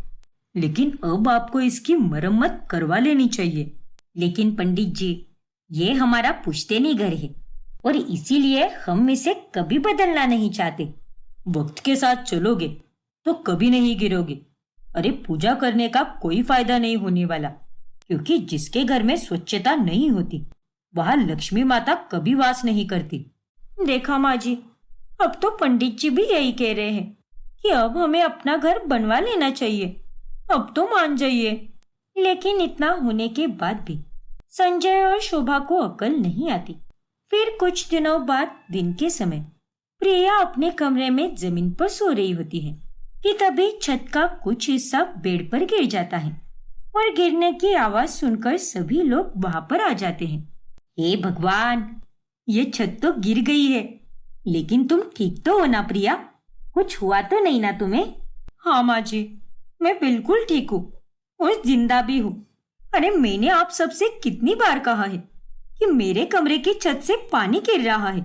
लेकिन अब आपको इसकी मरम्मत करवा लेनी चाहिए। लेकिन पंडित जी, ये हमारा पुश्तैनी घर है और इसीलिए हम इसे कभी बदलना नहीं चाहते। वक्त के साथ चलोगे तो कभी नहीं गिरोगे। अरे पूजा करने का कोई फायदा नहीं होने वाला, क्योंकि जिसके घर में स्वच्छता नहीं होती वहां लक्ष्मी माता कभी वास नहीं करती। देखा माँ जी, अब तो पंडित जी भी यही कह रहे हैं कि अब हमें अपना घर बनवा लेना चाहिए। अब तो मान जाइए। लेकिन इतना होने के बाद भी संजय और शोभा को अकल नहीं आती। फिर कुछ दिनों बाद दिन के समय प्रिया अपने कमरे में जमीन पर सो रही होती है कि तभी छत का कुछ हिस्सा बेड पर गिर जाता है और गिरने की आवाज सुनकर सभी लोग वहां पर आ जाते हैं। हे भगवान, ये छत तो गिर गई है, लेकिन तुम ठीक तो हो ना प्रिया? कुछ हुआ तो नहीं ना तुम्हें? हाँ माँ जी, मैं बिल्कुल ठीक हूँ और जिंदा भी हूँ। अरे मैंने आप सबसे कितनी बार कहा है कि मेरे कमरे की छत से पानी गिर रहा है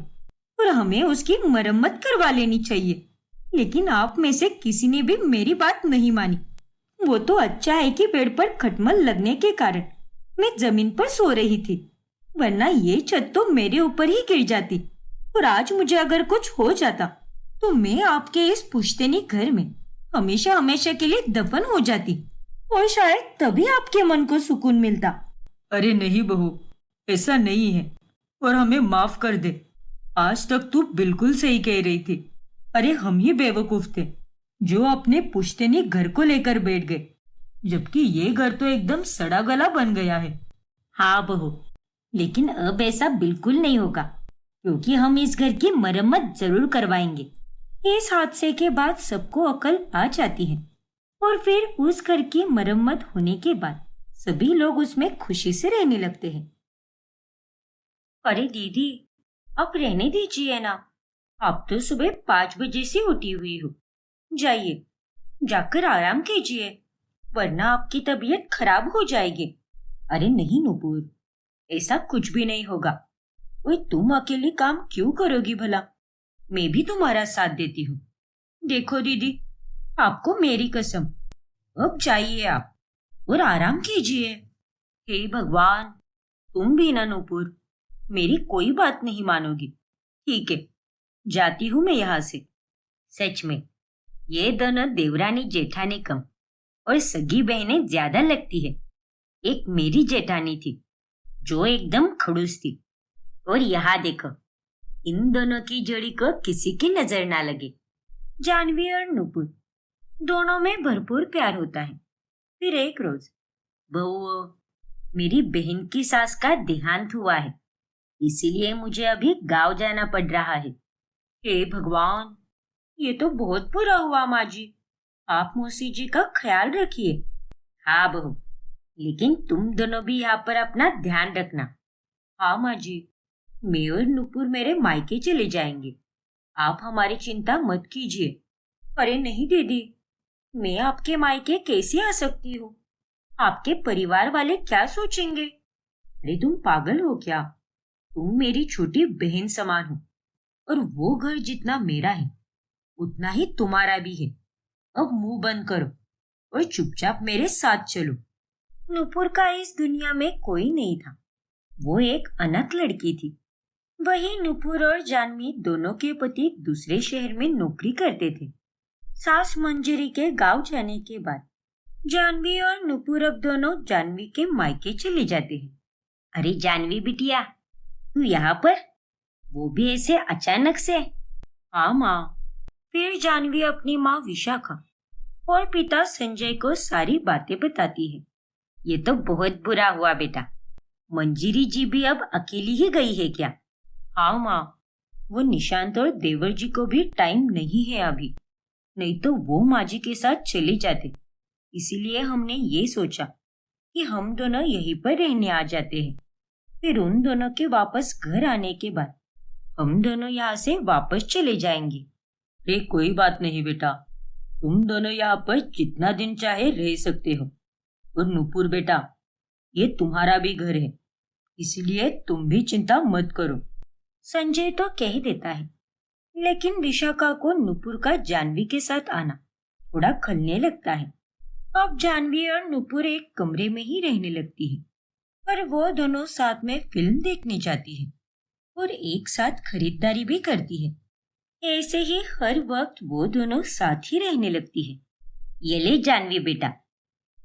और हमें उसकी मरम्मत करवा लेनी चाहिए, लेकिन आप में से किसी ने भी मेरी बात नहीं मानी। वो तो अच्छा है कि पेड़ पर खटमल लगने के कारण मैं जमीन पर सो रही थी, वरना ये छत तो मेरे ऊपर ही गिर जाती और आज मुझे अगर कुछ हो जाता तो मैं आपके इस पुश्तैनी घर में हमेशा हमेशा के लिए दफन हो जाती और शायद तभी आपके मन को सुकून मिलता। अरे नहीं बहू, ऐसा नहीं है और हमें माफ कर दे। आज तक तू बिल्कुल सही कह रही थी। अरे हम ही बेवकूफ थे जो अपने पुश्तैनी घर को लेकर बैठ गए, जबकि ये घर तो एकदम सड़ा गला बन गया है। हाँ बहू, लेकिन अब ऐसा बिल्कुल नहीं होगा, क्योंकि हम इस घर की मरम्मत जरूर करवाएंगे। इस हादसे के बाद सबको अकल आ जाती है और फिर उस घर की मरम्मत होने के बाद सभी लोग उसमें खुशी से रहने लगते हैं। अरे दीदी, आप रहने दीजिए ना। आप तो सुबह 5 बजे से उठी हुई हो। जाइए, जाकर आराम कीजिए, वरना आपकी तबीयत खराब हो जाएगी। अरे नहीं नुपुर, ऐसा कुछ भी नहीं होगा। ओए, तुम अकेले काम क्यों करोगी भला? मैं भी तुम्हारा साथ देती हूँ। देखो दीदी, आपको मेरी कसम, अब जाइए आप और आराम कीजिए। हे भगवान, तुम भी ना नुपुर, मेरी कोई बात नहीं मानोगी। ठीक है, जाती हूँ मैं यहाँ से। सच में ये दोनों देवरानी जेठानी कम और सगी बहनें ज्यादा लगती है। एक मेरी जेठानी थी जो एकदम खड़ूस थी, और यहाँ देखो, इन दोनों की जोड़ी को किसी की नजर ना लगे। जानवी और नुपुर दोनों में भरपूर प्यार होता है। फिर एक रोज, बहू, मेरी बहन की सास का देहांत हुआ है, इसीलिए मुझे अभी गांव जाना पड़ रहा है। हे भगवान, ये तो बहुत बुरा हुआ माँ जी। आप मौसी जी का ख्याल रखिए। हाँ बहू, लेकिन तुम दोनों भी यहाँ पर अपना ध्यान रखना। हाँ माँ जी, मैं और नुपुर मेरे मायके चले जाएंगे। आप हमारी चिंता मत कीजिए। अरे नहीं दीदी, मैं आपके मायके कैसे आ सकती हूँ? आपके परिवार वाले क्या सोचेंगे? अरे तुम पागल हो क्या? तुम मेरी छोटी बहन समान हो, और वो घर जितना मेरा है उतना ही तुम्हारा भी है। अब मुंह बंद करो और चुपचाप मेरे साथ चलो। नुपुर का इस दुनिया में कोई नहीं था। वो एक अनाथ लड़की थी। वही नुपुर और जानवी दोनों के पति दूसरे शहर में नौकरी करते थे। सास मंजरी के गांव जाने के बाद जानवी और नुपुर अब दोनों जानवी के मायके चले जाते हैं। अरे जानवी बिटिया, तू यहाँ पर? वो भी ऐसे अचानक से? हाँ माँ। फिर जानवी अपनी माँ विशाखा और पिता संजय को सारी बातें बताती है। ये तो बहुत बुरा हुआ बेटा। मंजिरी जी भी अब अकेली ही गई है क्या? हाँ माँ, वो निशांत और देवर जी को भी टाइम नहीं है अभी, नहीं तो वो माँ जी के साथ चले जाते। इसीलिए हमने ये सोचा कि हम दोनों यहीं पर रहने आ जाते हैं। फिर उन दोनों के वापस घर आने के बाद हम दोनों यहाँ से वापस चले जाएंगे। अरे कोई बात नहीं बेटा, तुम दोनों यहाँ पर जितना दिन चाहे रह सकते हो। और नुपुर बेटा, ये तुम्हारा भी घर है, इसलिए तुम भी चिंता मत करो। संजय तो कह देता है, लेकिन विशाखा को नुपुर का जानवी के साथ आना थोड़ा खलने लगता है। अब जानवी और नुपुर एक कमरे में ही रहने लगती है, पर वो दोनों साथ में फिल्म देखने जाती है और एक साथ खरीदारी भी करती है। ऐसे ही हर वक्त वो दोनों साथ ही रहने लगती है। ये ले जानवी बेटा,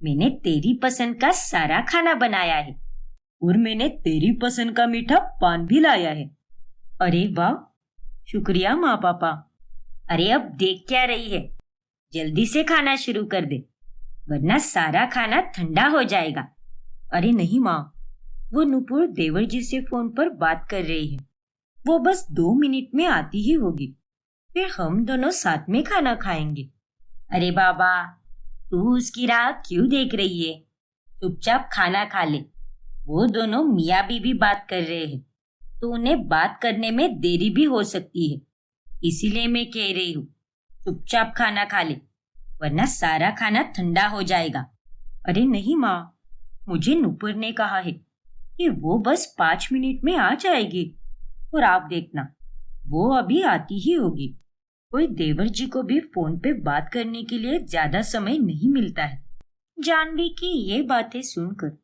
मैंने तेरी पसंद का सारा खाना बनाया है, और मैंने तेरी पसंद का मीठा पान भी लाया है। अरे वाह, शुक्रिया माँ पापा। अरे अब देख क्या रही है, जल्दी से खाना शुरू कर दे, वरना सारा खाना ठंडा हो जाएगा। अरे नहीं माँ, वो नुपुर देवर जी से फोन पर बात कर रही है। वो बस 2 मिनट में आती ही होगी, फिर हम दोनों साथ में खाना खाएंगे। अरे बाबा, तू उसकी राह क्यों देख रही है? चुपचाप खाना खा ले। वो दोनों मियाँ बीवी बात कर रहे हैं, तो उन्हें बात करने में देरी भी हो सकती है, इसीलिए मैं कह रही हूँ चुपचाप खाना खा ले, वरना सारा खाना ठंडा हो जाएगा। अरे नहीं माँ, मुझे नुपुर ने कहा है कि वो बस 5 मिनट में आ जाएगी, और आप देखना वो अभी आती ही होगी। कोई देवर जी को भी फोन पे बात करने के लिए ज्यादा समय नहीं मिलता है। जानवी की ये बातें सुनकर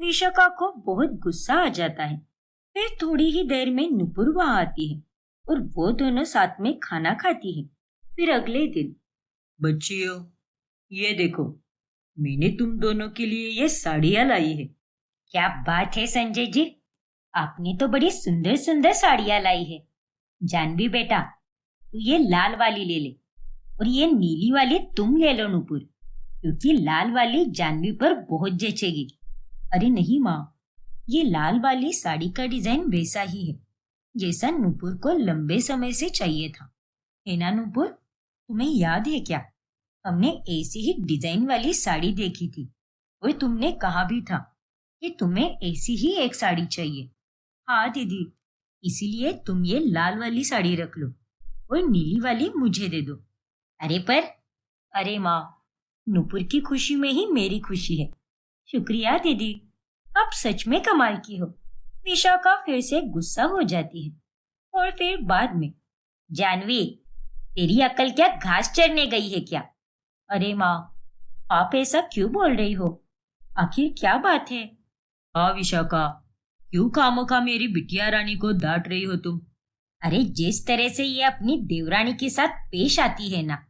विशाखा को बहुत गुस्सा आ जाता है। फिर थोड़ी ही देर में नुपुर वहां आती है और वो दोनों साथ में खाना खाती है। फिर अगले दिन, बच्चियों, ये देखो, मैंने तुम दोनों के लिए ये साड़ियाँ लाई है। क्या बात है संजय जी, आपने तो बड़ी सुंदर सुंदर साड़ियाँ लाई है। जानवी बेटा, तू ये लाल वाली ले ले, और ये नीली वाली तुम ले लो नुपुर, क्योंकि लाल वाली जानवी पर बहुत जचेगी। अरे नहीं माँ, ये लाल वाली साड़ी का डिजाइन वैसा ही है जैसा नूपुर को लंबे समय से चाहिए था, है ना नूपुर? तुम्हें याद है क्या? हमने ऐसी ही डिजाइन वाली साड़ी देखी थी और तुमने कहा भी था कि तुम्हें ऐसी ही एक साड़ी चाहिए। हाँ दीदी, इसीलिए तुम ये लाल वाली साड़ी रख लो और नीली वाली मुझे दे दो। अरे माँ, नूपुर की खुशी में ही मेरी खुशी है। शुक्रिया दीदी, आप सच में कमाल की हो। विशाखा फिर से गुस्सा हो जाती है और फिर बाद में, जानवी, तेरी अकल क्या घास चरने गई है क्या? अरे माँ, आप ऐसा क्यों बोल रही हो? आखिर क्या बात है? हाँ विशाखा, क्यों खामोखा मेरी बिटिया रानी को डांट रही हो तुम? अरे जिस तरह से ये अपनी देवरानी के साथ पेश आती है ना,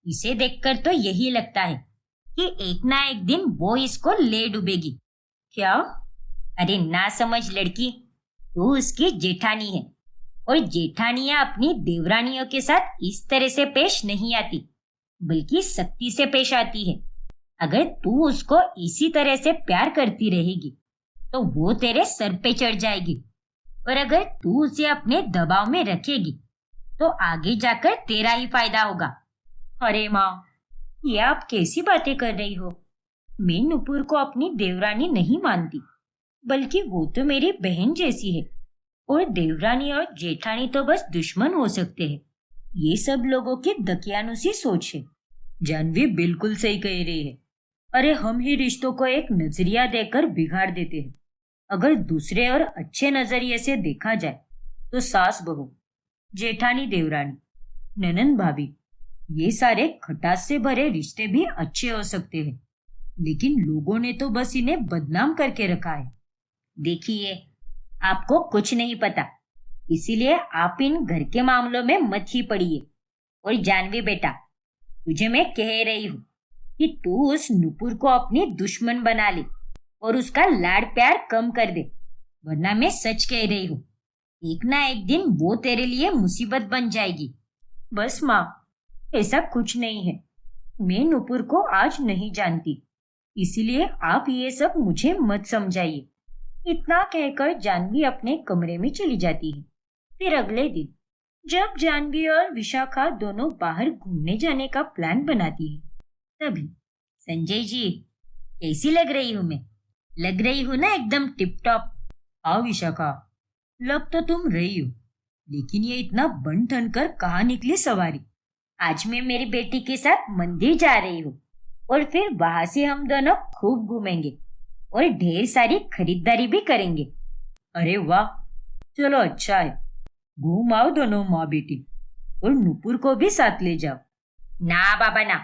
इसे देखकर तो यही लगता है कि एक ना एक दिन वो इसको ले डूबेगी। क्या? अरे ना समझ लड़की, तू उसकी जेठानी है और जेठानियां अपनी देवरानियों के साथ इस तरह से पेश नहीं आती, बल्कि सख्ती से पेश आती है। अगर तू उसको इसी तरह से प्यार करती रहेगी तो वो तेरे सर पे चढ़ जाएगी, और अगर तू उसे अपने दबाव में रखेगी तो आगे जाकर तेरा ही फायदा होगा। अरे माँ, ये आप कैसी बातें कर रही हो? मैं नुपुर को अपनी देवरानी नहीं मानती, बल्कि वो तो मेरी बहन जैसी है और देवरानी और जेठानी तो बस दुश्मन हो सकते हैं। ये सब लोगों की दकियानुसी सोच है। जानवी बिल्कुल सही कह रही है। अरे हम ही रिश्तों को एक नजरिया देकर बिगाड़ देते हैं। अगर दूसरे और अच्छे नजरिए से देखा जाए तो सास बहू, जेठानी देवरानी, ननंद भाभी, ये सारे खटास से भरे रिश्ते भी अच्छे हो सकते हैं, लेकिन लोगों ने तो बस इन्हें बदनाम करके रखा है। देखिए, आपको कुछ नहीं पता, इसीलिए आप इन घर के मामलों में मत ही पड़िए। और जानवी बेटा, तुझे मैं कह रही हूँ कि तू उस नुपुर को अपनी दुश्मन बना ले और उसका लाड़ प्यार कम कर दे, वरना मैं सच कह रही हूँ, एक ना एक दिन वो तेरे लिए मुसीबत बन जाएगी। बस माँ, ऐसा कुछ नहीं है। मैं नुपुर को आज नहीं जानती, इसीलिए आप ये सब मुझे मत समझाइए। इतना कहकर जानवी अपने कमरे में चली जाती है। फिर अगले दिन जब जानवी और विशाखा दोनों बाहर घूमने जाने का प्लान बनाती है, तभी संजय जी, कैसी लग रही हूं मैं? लग रही हूं ना एकदम टिप टॉप? हाँ विशाखा, लग तो तुम रही हो, लेकिन ये इतना बन ठन कर कहाँ निकली सवारी? आज मैं मेरी बेटी के साथ मंदिर जा रही हूँ और फिर वहां से हम दोनों खूब घूमेंगे और ढेर सारी खरीदारी भी करेंगे। अरे वाह, चलो अच्छा है, घूम आओ दोनों माँ बेटी, और नुपुर को भी साथ ले जाओ। ना बाबा ना,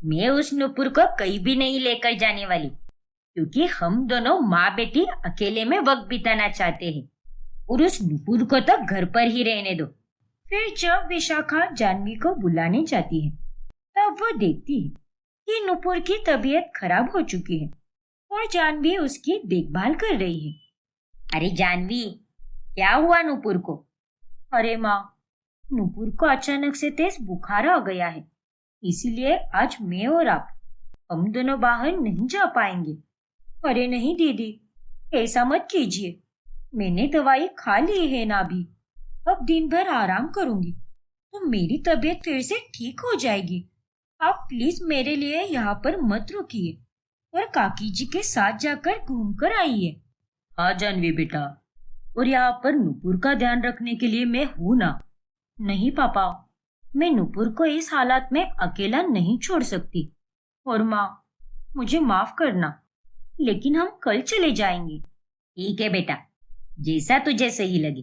मैं उस नुपुर को कहीं भी नहीं लेकर जाने वाली, क्योंकि हम दोनों माँ बेटी अकेले में वक्त बिताना चाहते हैं, और उस नुपुर को तो घर पर ही रहने दो। फिर जब विशाखा जानवी को बुलाने जाती है, तब वो देखती है कि नुपुर की तबीयत खराब हो चुकी है और जानवी उसकी देखभाल कर रही है। अरे जानवी, क्या हुआ नुपुर को? अरे माँ, नुपुर को अचानक से तेज बुखार आ गया है, इसीलिए आज मैं और आप, हम दोनों बाहर नहीं जा पाएंगे। अरे नहीं दीदी, ऐसा मत कीजिए, मैंने दवाई खा ली है ना अभी, अब दिन भर आराम करूंगी तो मेरी तबीयत फिर से ठीक हो जाएगी। आप प्लीज मेरे लिए यहाँ पर मत रुकिए और काकी जी के साथ जाकर घूम कर आइए। हाँ जानवी बेटा, और यहाँ पर नुपुर का ध्यान रखने के लिए मैं हूं ना। नहीं पापा, मैं नुपुर को इस हालात में अकेला नहीं छोड़ सकती। और माँ, मुझे माफ करना, लेकिन हम कल चले जाएंगे। ठीक है बेटा, जैसा तुझे सही लगे।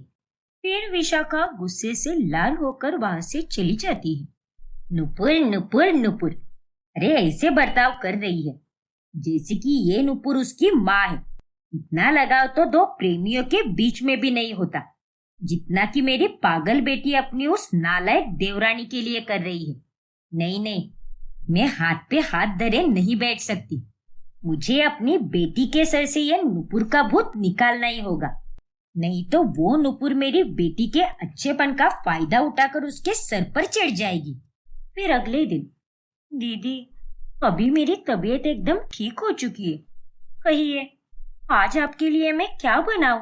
फिर विशाखा गुस्से से लाल होकर वहां से चली जाती है। नुपुर नुपुर नुपुर, अरे ऐसे बर्ताव कर रही है जैसे कि ये नुपुर उसकी माँ है। इतना लगाव तो दो प्रेमियों के बीच में भी नहीं होता, जितना कि मेरी पागल बेटी अपनी उस नालायक देवरानी के लिए कर रही है। नहीं नहीं, मैं हाथ पे हाथ धरे नहीं बैठ सकती। मुझे अपनी बेटी के सर से यह नुपुर का भूत निकालना ही होगा, नहीं तो वो नुपुर मेरी बेटी के अच्छेपन का फायदा उठाकर उसके सर पर चढ़ जाएगी। फिर अगले दिन, दीदी, अभी मेरी तबीयत एकदम ठीक हो चुकी है। कहिए, आज आपके लिए मैं क्या बनाऊं?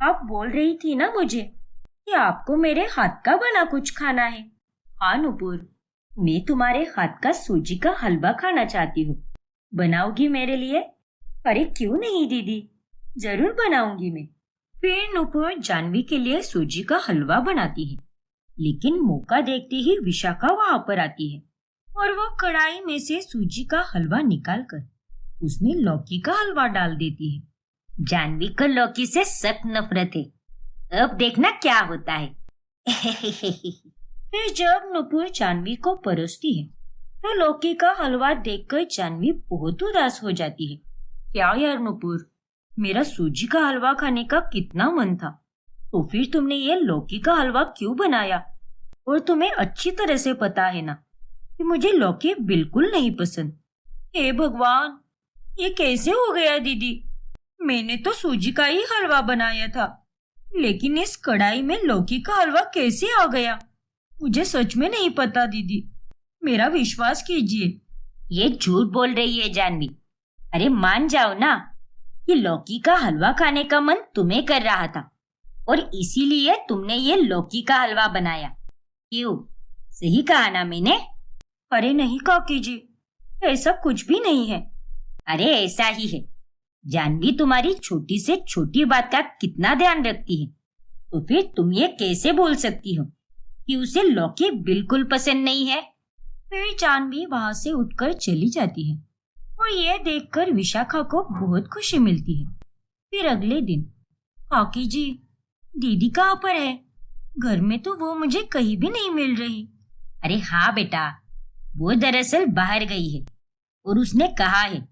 आप बोल रही थी ना मुझे कि आपको मेरे हाथ का बना कुछ खाना है। हाँ नुपुर, मैं तुम्हारे हाथ का सूजी का हलवा खाना चाहती हूँ। बनाओगी मेरे लिए? अरे क्यों नहीं दीदी, जरूर बनाऊंगी मैं। फिर नुपुर जानवी के लिए सूजी का हलवा बनाती है, लेकिन मौका देखते ही विशाखा वहां पर आती है और वो कढ़ाई में से सूजी का हलवा निकालकर उसमें लौकी का हलवा डाल देती है। जानवी को लौकी से सख्त नफरत है। अब देखना क्या होता है। फिर जब नुपुर जानवी को परोसती है तो लौकी का हलवा देखकर जानवी बहुत उदास हो जाती है। क्या यार नुपुर, मेरा सूजी का हलवा खाने का कितना मन था, तो फिर तुमने ये लौकी का हलवा क्यों बनाया? और तुम्हें अच्छी तरह से पता है ना कि मुझे लौकी बिल्कुल नहीं पसंद। हे भगवान, ये कैसे हो गया दीदी? मैंने तो सूजी का ही हलवा बनाया था, लेकिन इस कढ़ाई में लौकी का हलवा कैसे आ गया? मुझे सच में नहीं पता दीदी, मेरा विश्वास कीजिए। ये झूठ बोल रही है जानवी। अरे मान जाओ ना कि लौकी का हलवा खाने का मन तुम्हें कर रहा था और इसीलिए तुमने ये लौकी का हलवा बनाया। क्यों, सही कहा ना मैंने? अरे नहीं काकी जी, ऐसा कुछ भी नहीं है। अरे ऐसा ही है। जानवी तुम्हारी छोटी से छोटी बात का कितना ध्यान रखती है, तो फिर तुम ये कैसे बोल सकती हो कि उसे लौकी बिल्कुल पसंद नहीं है? फिर जानवी वहां से उठकर चली जाती है और ये देखकर विशाखा को बहुत खुशी मिलती है। फिर अगले दिन, काकी जी, दीदी कहाँ पर है? घर में तो वो मुझे कहीं भी नहीं मिल रही। अरे हाँ बेटा, वो दरअसल बाहर गई है और उसने कहा है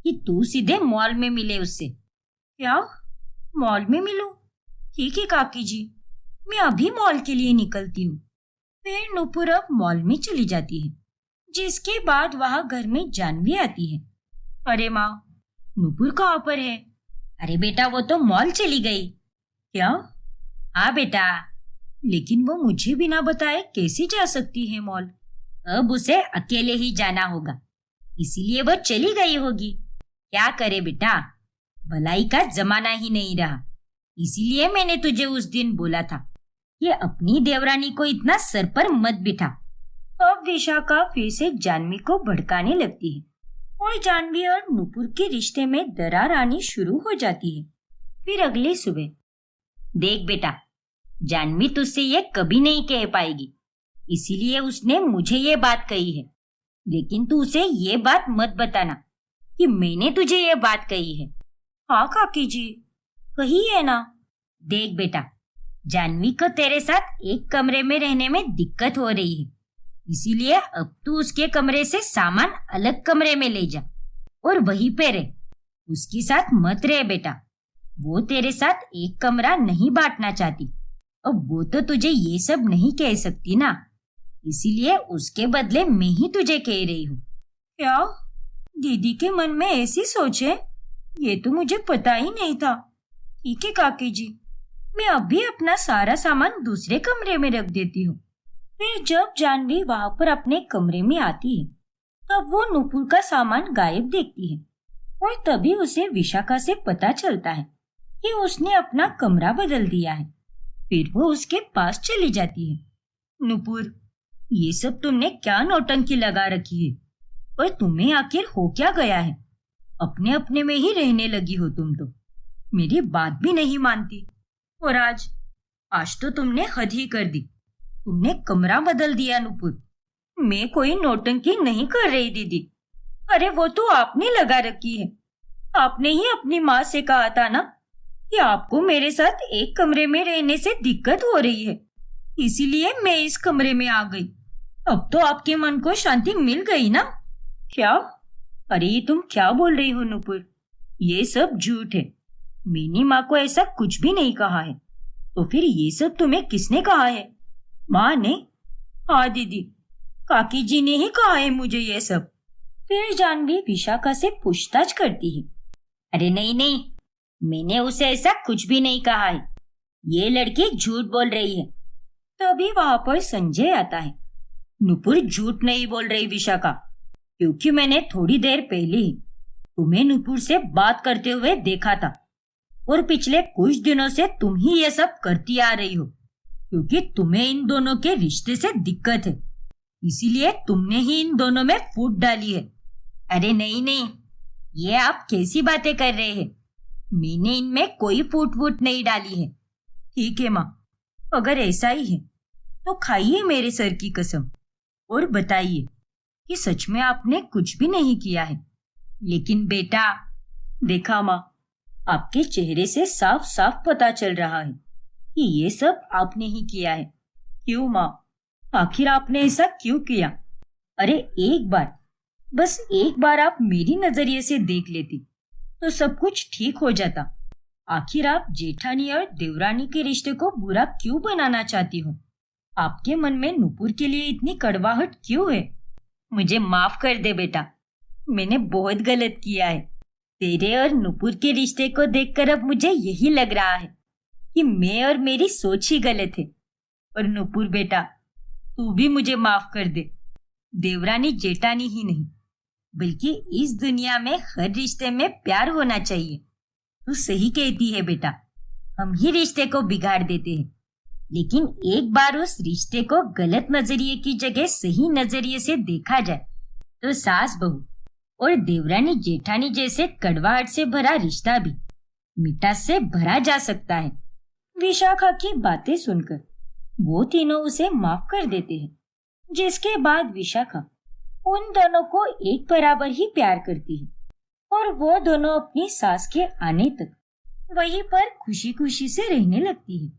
कि तू सीधे मॉल में मिले उससे। क्या, मॉल में मिलूं? ठीक है काकी जी, मैं अभी मॉल के लिए निकलती हूँ। फिर नुपुर अब मॉल में चली जाती है, जिसके बाद वहां घर में जानवी आती है। अरे माँ, नुपुर कहाँ पर है? अरे बेटा, वो तो मॉल चली गई। क्या? हाँ बेटा, लेकिन वो मुझे बिना बताए कैसे जा सकती है मॉल? अब उसे अकेले ही जाना होगा, इसीलिए वो चली गई होगी। क्या करे बेटा, भलाई का जमाना ही नहीं रहा। इसीलिए मैंने तुझे उस दिन बोला था कि अपनी देवरानी को इतना सर पर मत बिठा। अब विशाखा फिर से जानवी को भड़काने लगती है और जानवी और नुपुर के रिश्ते में दरार आनी शुरू हो जाती है। फिर अगली सुबह, देख बेटा, जानवी तुझसे ये कभी नहीं कह पाएगी, इसीलिए उसने मुझे ये बात कही है। लेकिन तू उसे ये बात मत बताना कि मैंने तुझे ये बात कही है। हाँ काकी जी, कही है ना। देख बेटा, जानवी को तेरे साथ एक कमरे में रहने में दिक्कत हो रही है, इसीलिए अब तू उसके कमरे से सामान अलग कमरे में ले जा और वहीं पे रह। उसके साथ मत रह बेटा, वो तेरे साथ एक कमरा नहीं बांटना चाहती। अब वो तो तुझे ये सब नहीं कह सकती ना, इसीलिए उसके बदले मैं ही तुझे कह रही हूँ। क्या, दीदी के मन में ऐसी सोच है? ये तो मुझे पता ही नहीं था। ठीक है काकी जी, मैं अभी अपना सारा सामान दूसरे कमरे में रख देती हूँ। फिर जब जानवी वहां पर अपने कमरे में आती है, तब वो नुपुर का सामान गायब देखती है और तभी उसे विशाखा से पता चलता है कि उसने अपना कमरा बदल दिया है। फिर वो उसके पास चली जाती है। नुपुर, ये सब तुमने क्या नौटंकी लगा रखी है? और तुम्हें आखिर हो क्या गया है? अपने अपने में ही रहने लगी हो तुम तो, मेरी बात भी नहीं मानती। और आज तो तुमने हद ही कर दी। तुमने कमरा बदल दिया नुपुर। मैं कोई नौटंकी नहीं कर रही दीदी। अरे वो तो आपने लगा रखी है। आपने ही अपनी माँ से कहा था ना कि आपको मेरे साथ एक कमरे में रहने से दिक्कत हो रही है, इसीलिए मैं इस कमरे में आ गई। अब तो आपके मन को शांति मिल गई ना? क्या? अरे ये तुम क्या बोल रही हो नुपुर? ये सब झूठ है। मैंने माँ को ऐसा कुछ भी नहीं कहा है। तो फिर ये सब तुम्हें किसने कहा है? माँ ने? हाँ दीदी, काकी जी ने ही कहा है मुझे ये सब। फिर जानवी विशाखा से पूछताछ करती है। अरे नहीं नहीं, मैंने उसे ऐसा कुछ भी नहीं कहा है। ये लड़की झूठ बोल रही है। तभी वहां पर संजय आता है। नुपुर झूठ नहीं बोल रही विशाखा, क्योंकि मैंने थोड़ी देर पहले ही तुम्हें नुपुर से बात करते हुए देखा था और पिछले कुछ दिनों से तुम ही ये सब करती आ रही हो, क्योंकि तुम्हें इन दोनों के रिश्ते से दिक्कत है, इसीलिए तुमने ही इन दोनों में फूट डाली है। अरे नहीं नहीं, ये आप कैसी बातें कर रहे हैं? मैंने इनमें कोई फूट वूट नहीं डाली है। ठीक है माँ, अगर ऐसा ही है तो खाइए मेरे सर की कसम और बताइए कि सच में आपने कुछ भी नहीं किया है। लेकिन बेटा, देखा माँ, आपके चेहरे से साफ साफ पता चल रहा है कि ये सब आपने ही किया है। क्यों माँ, आखिर आपने ऐसा क्यों किया? अरे एक बार, बस एक बार आप मेरी नजरिए से देख लेती तो सब कुछ ठीक हो जाता। आखिर आप जेठानी और देवरानी के रिश्ते को बुरा क्यों बनाना चाहती हो? आपके मन में नुपुर के लिए इतनी कड़वाहट क्यों है? मुझे माफ कर दे बेटा, मैंने बहुत गलत किया है। तेरे और नुपुर के रिश्ते को देखकर अब मुझे यही लग रहा है कि मैं और मेरी सोच ही गलत है। और नुपुर बेटा, तू भी मुझे माफ कर दे। देवरानी जेठानी ही नहीं, बल्कि इस दुनिया में हर रिश्ते में प्यार होना चाहिए। तू सही कहती है बेटा, हम ही रिश्ते को बिगाड़ देते हैं। लेकिन एक बार उस रिश्ते को गलत नजरिए की जगह सही नजरिए से देखा जाए तो सास बहू और देवरानी जेठानी जैसे कड़वाहट से भरा रिश्ता भी मिठास से भरा जा सकता है। विशाखा की बातें सुनकर वो तीनों उसे माफ कर देते हैं, जिसके बाद विशाखा उन दोनों को एक बराबर ही प्यार करती है और वो दोनों अपनी सास के आने तक वहीं पर खुशी खुशी से रहने लगती है।